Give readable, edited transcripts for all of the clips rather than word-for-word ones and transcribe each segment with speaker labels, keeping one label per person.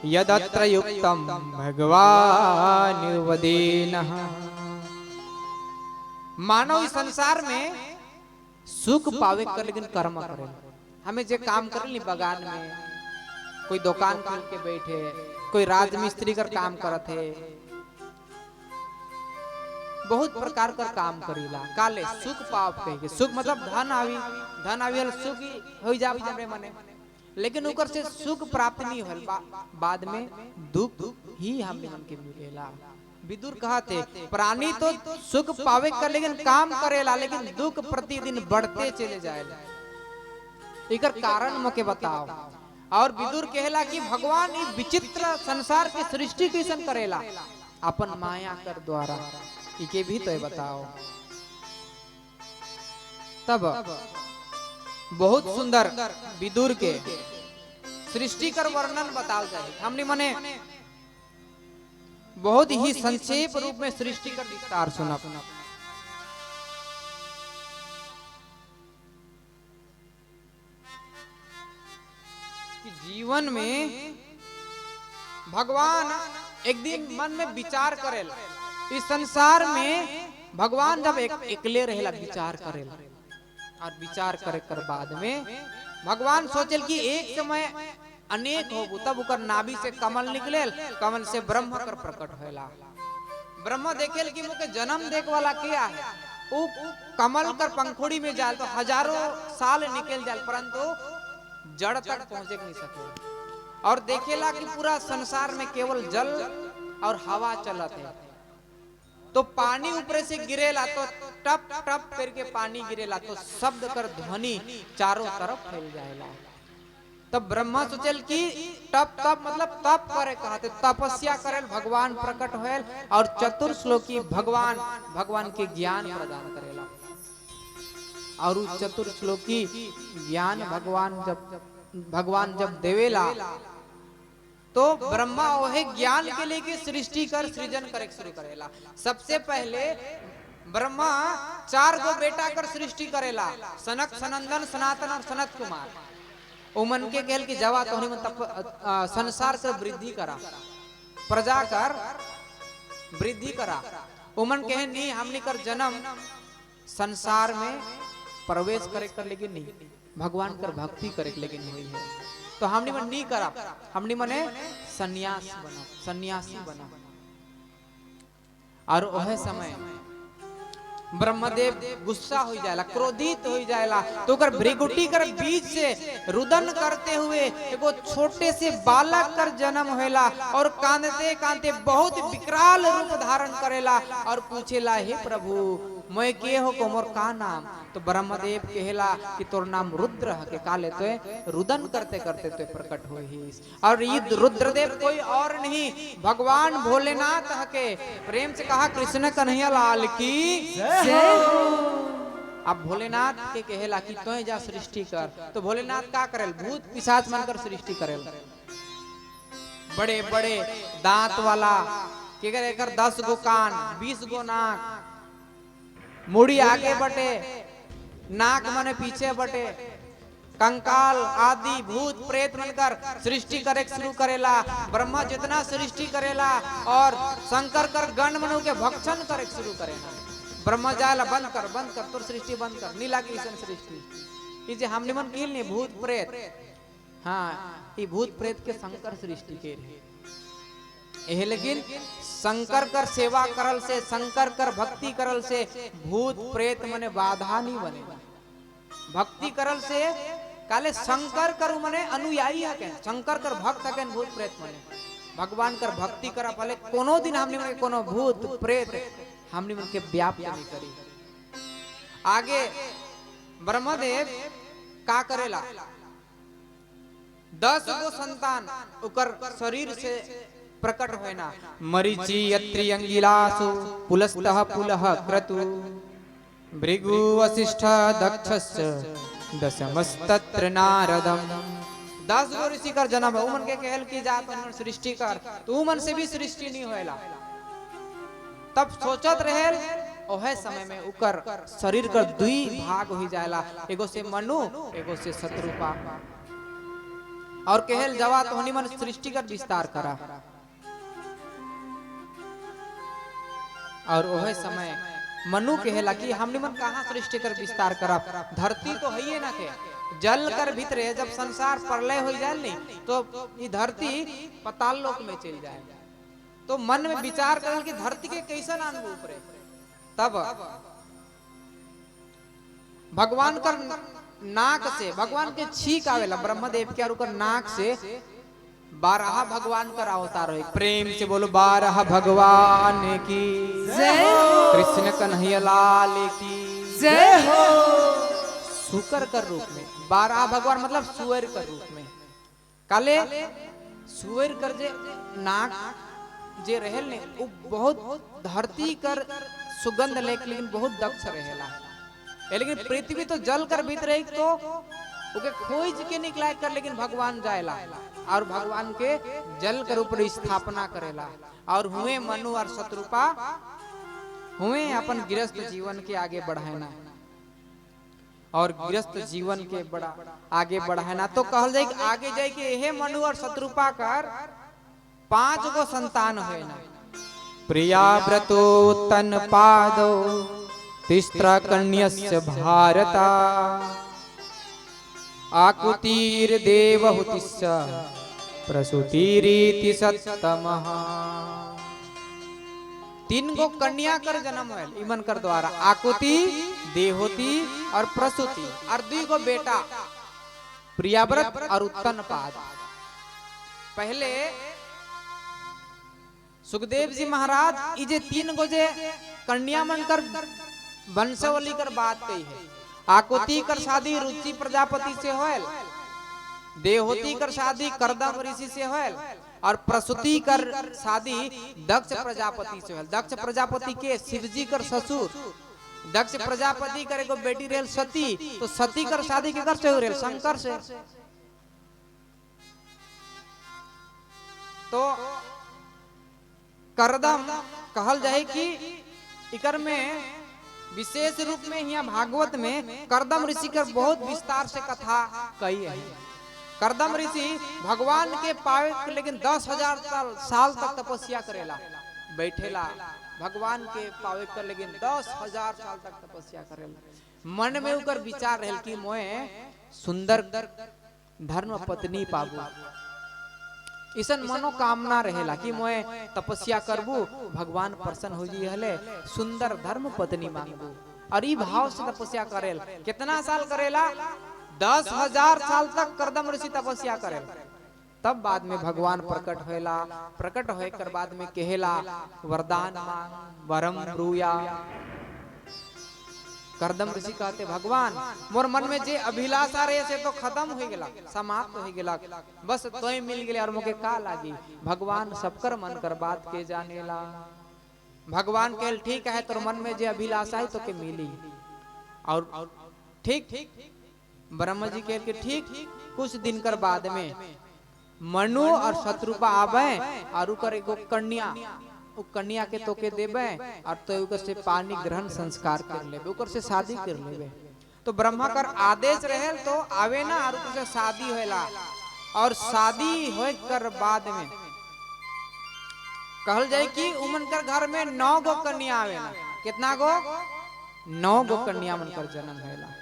Speaker 1: यदत्र युक्तम भगवान वदेनः। मानव इस संसार में सुख पावे कर लेकिन कर्म करे। हमें जे काम करे नी बगान में, कोई दुकान खोल के बैठे, कोई राजमिस्त्री कर काम करत है, बहुत प्रकार का काम करीला काले सुख पाव कहे। सुख मतलब धन आवी हल सुख हो जाब हमरे मने, लेकिन ओकर से सुख प्राप्त नहीं होल, बाद में दुख ही हमने मन के मिलेला। विदुर कहते प्राणी तो सुख पावे कर लेकिन काम करेला, लेकिन दुख प्रतिदिन बढ़ते चले जाएला। इकर कारण मके बताओ। और विदुर कहेला कि भगवान ये विचित्र संसार के सृष्टि कैसन करेला, अपन माया कर द्वारा। इके भी तो बताओ। तब बहुत सुंदर विदुर के सृष्टि कर वर्णन बताओ जाए। हमने मने बहुत ही संक्षेप रूप में सृष्टि कर विस्तार सुना। जीवन में भगवान एक दिन मन में विचार करेला। इस संसार में भगवान जब एकले रहेला विचार करेला, और विचार करे कर बाद में भगवान सोचल कि एक समय अनेक होबू, तब उकर नाभि से कमल निकलेल, कमल से ब्रह्म कर प्रकट होला। ब्रह्म देखेल कि मुके जन्म देख वाला क्या है, वो कमल कर पंखुड़ी में जाल तो हजारों साल निकल जाल, परंतु जड़ तक पहुंचे नहीं सके। और देखेला कि पूरा संसार में केवल जल और हवा चलत है। तो पानी ऊपर से गिरेला तो टप टप करके पानी गिरेला, तो शब्द कर ध्वनि चारों तरफ फैल जाएला। तब ब्रह्मा सोचल कि टप टप मतलब तप करे, कहते तपस्या करे, भगवान प्रकट होएल और चतुर्श्लोकी भगवान के ज्ञान प्रदान करेला। और चतुर्श्लोकी ज्ञान भगवान जब देवेला, तो ब्रह्मा वही ज्ञान के लेके सृष्टि कर सृजन करे शुरू करेला। सबसे पहले ब्रह्मा 4 गो बेटा कर सृष्टि करेला, सनक, सनंदन, सनातन और सनत कुमार। उमन के कहल की जवा तो संसार कर वृद्धि करा, प्रजा कर वृद्धि करा। उमन कहे नहीं, हमने कर जन्म संसार में प्रवेश करे कर लेकिन नहीं, भगवान कर भक्ति करे लेकिन नहीं है। तो हमने मन नहीं करा, हमने मने सन्यासी बना। और वह समय ब्रह्मदेव गुस्सा हो जाएला, क्रोधित हो जाएला, तो कर भृगुटी कर बीच से रुदन करते हुए एगो छोटे से बालक कर जन्म होएला। और कांदते कांदते बहुत विकराल रूप धारण करेला और पूछेला, हे प्रभु मैं के हो को मोर का नाम? तो ब्रह्मदेव कहेला कि तोर नाम रुद्र है के काले तो रुदन करते करते तो प्रकट हो ही। और ये रुद्रदेव कोई और नहीं, भगवान भोलेनाथ हके। प्रेम से कहा कृष्ण कन्हैया लाल की। अब भोलेनाथ के कहेला कि तो जा सृष्टि कर। तो भोलेनाथ का करेल, भूत पिशाच मनकर सृष्टि करेल। बड़े बड़े दांत वाला के करे कर 10 गो कान, 20 गो नाक, मुड़ी आगे बटे, नाक मने पीछे बटे, कंकाल आदि भूत प्रेत मनकर सृष्टि करे शुरू करेला। ब्रह्मा जितना सृष्टि करेला और शंकर कर गण मनु के भक्षण करे शुरू करेला। ब्रह्मा जाला बंद कर तोर सृष्टि बंद कर, नीला की सृष्टि ये जे हमने मन कील नहीं भूत प्रेत। हाँ, ये भूत प्रेत के शंकर सृष्टि के रहे। लेकिन शंकर कर सेवा करल से, शंकर कर भक्ति करल से भूत प्रेत मने बाधा नहीं बने। भक्ति करल से काले शंकर कर मने अनुयायी हके, शंकर कर भक्त हके भूत प्रेत मने। भगवान कर भक्ति करा फले कोनो दिन हमने मन कोनो भूत प्रेत हमने मन के व्याप्त नहीं करी। आगे ब्रह्मदेव का करेला, 10 गो संतान उकर शरीर से प्रकट होना। मरीचि यत्रि अंगिलासु पुलस्तः पुलः क्रतु भृगु वसिष्ठ दक्षस्य दशमस्तत्र नारदम। 10 गो ऋषि कर जन्म उमन के कहल की जात सृष्टि कर, तो उमन से भी सृष्टि नहीं होएला। तब सोचत रहेल, ओहे समय में उकर शरीर कर 2 भाग हो जाएला, एगो से मनु एगो से शत्रुपा। और कहल जवा तो हनी मन सृष्टि कर विस्तार करा। और वह समय मनु कहेला कि हमने मन कहाँ सृष्टि कर विस्तार करा, धरती तो है ना के जल कर भीतरे जब संसार प्रलय हो जाए नहीं तो ये धरती पताल लोक में चल जाए। तो मन में विचार करल कि धरती के कैसा नान ऊपरे, तब भगवान कर नाक से भगवान के छींक आवेला, ब्रह्मदेव के और नाक से 12 भगवान का अवतार हो। प्रेम से बोलो 12 भगवान की जय हो, कृष्ण कन्हैया लाल की जय हो। सुकर कर रूप में 12 भगवान मतलब सुअर कर रूप में। काले सुअर कर जे नाक जे रहेल ने वो बहुत धरती कर सुगंध लेकिन बहुत दक्ष रहेला। लेकिन पृथ्वी तो जल कर भीतर रही तो ओके खोज के निकला कर, लेकिन भगवान जाएला और भगवान के जल कर ऊपर स्थापना करेला। और हुए मनु और शत्रुपा हुए अपन गृहस्थ जीवन के आगे बढ़ाना और गृहस्थ जीवन के बड़ा आगे बढ़ाना। तो कहल जाए कि आगे जाए कि यह मनु और शत्रुपा कर 5 गो संतान है ना। प्रिया व्रतो तन पादो तिस्रा कन्यस्य भारता आकुतीर देवहुतिश्च प्रसूतिरीति सत्तमः। 3 गो कन्या कर जन्म है इमन कर द्वारा, आकुति, देवहुति और प्रसूति, और 2 गो बेटा प्रियाव्रत और उत्तनपाद। पहले सुखदेव जी महाराज इजे 3 गो जे कन्या मन कर वंशावली कर बात कही है। आकुति कर शादी रुचि प्रजापति से होल, देवहूति कर शादी करदम ऋषि से होल, और प्रसूति कर शादी दक्ष प्रजापति से होल। दक्ष प्रजापति के शिवजी कर ससुर, दक्ष प्रजापति कर एगो बेटी रहल सती, तो सती कर शादी के कर से हो रहल शंकर से। तो करदम कहल जाए कि इकर में विशेष रूप में यहाँ भागवत में करदम ऋषि का बहुत विस्तार से कथा कही है। करदम ऋषि भगवान के पावे लेकिन 10,000 साल तक तपस्या करेला, बैठेला भगवान के पावे कर, लेकिन 10,000 साल तक तपस्या करेला। मन में उकर विचार रहल कि मोए सुंदर धर्म पत्नी पाबू, इसन मनोकामना रहेला कि मोए तपस्या करबू भगवान प्रसन्न हो जी हले, सुंदर धर्म पत्नी मांगबू। और ई भाव से तपस्या करेल। कितना साल करेला? 10,000 साल तक करदम ऋषि तपस्या करेल। तब बाद में भगवान प्रकट होएला, प्रकट होए कर बाद में कहेला वरदान मांग वरम ब्रूया। करदम ऋषि कहते भगवान मोर मन में जे अभिलाषा रहे से तो खत्म हो गेला, समाप्त हो गेला, बस तोय मिल गेले और मोके का लागी। भगवान सबकर मन कर बात के जानेला। भगवान कहल ठीक है तोर मन में जे अभिलाषा है तो के मिली। और ठीक ब्रह्मा जी कहल के ठीक कुछ दिन कर बाद में मनु और शत्रुपा आवे और उकर एगो कन्या, उ कन्या के तोके देबे और तो उकर से पानी ग्रहण संस्कार कर लेबे, उकर से शादी कर लेबे। तो ब्रह्मा कर आदेश रहेल तो आवे ना और उकर से शादी होएला। और शादी होए कर बाद में कहल जाए कि उमन कर घर में 9 गो कन्या आवेला। कितना गो? 9 गो कन्या मन कर जन्म होएला।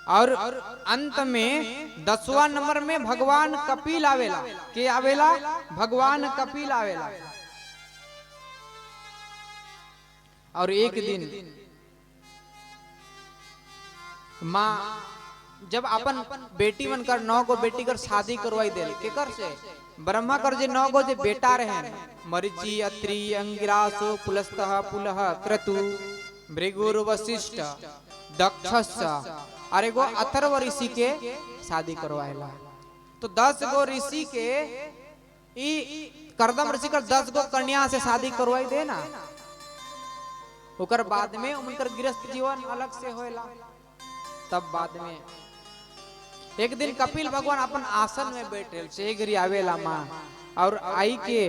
Speaker 1: और अंत में 10वां नंबर में भगवान कपिल आवेला। के आवेला? भगवान कपिल आवेला। और एक दिन माँ जब अपन बेटी बनकर 9 गो बेटी कर शादी करवाई दे के कर से ब्रह्मा कर जे 9 गो जे बेटा रहे मरीचि अत्रि अंगिरासो पुलस्तः पुलह क्रतु भृगुर वशिष्ठ दक्षस और एगो अथर्व ऋषि के शादी करवाएला। तो 10 गो ऋषि के ई करदम ऋषि कर 10 गो कन्या से शादी करवाई देना। ओकर बाद में उनकर गृहस्थ जीवन अलग से होएला। तब बाद में एक दिन कपिल भगवान अपन आसन में बैठे से घरी आवेला माँ और आई के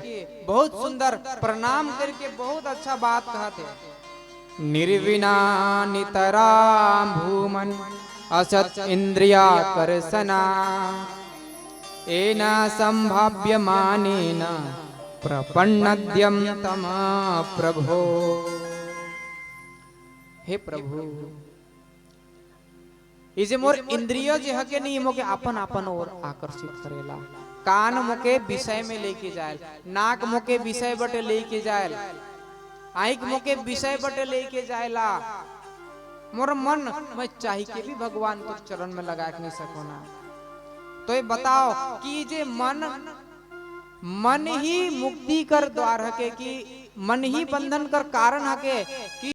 Speaker 1: बहुत सुंदर प्रणाम करके बहुत अच्छा बात कहते। निर्विना नितराम भूमन असत इंद्रिया करसना एना संभाव्यमानेन प्रपन्नद्यम तम प्रभो। हे प्रभु ये जे मोर इंद्रिय जे हके नहीं मोके अपन अपन और आकर्षित करेला। कान मोके विषय में लेके जाए, नाक मोके विषय बटे लेके जाए, आँख मोके विषय बटे लेके जाएला। मोर मन मैं चाह के भी भगवान को चरण में लगा के नहीं सको ना। तो ये बताओ कि जे मन ही मुक्ति कर द्वार हके कि मन ही बंधन कर कारण हके कि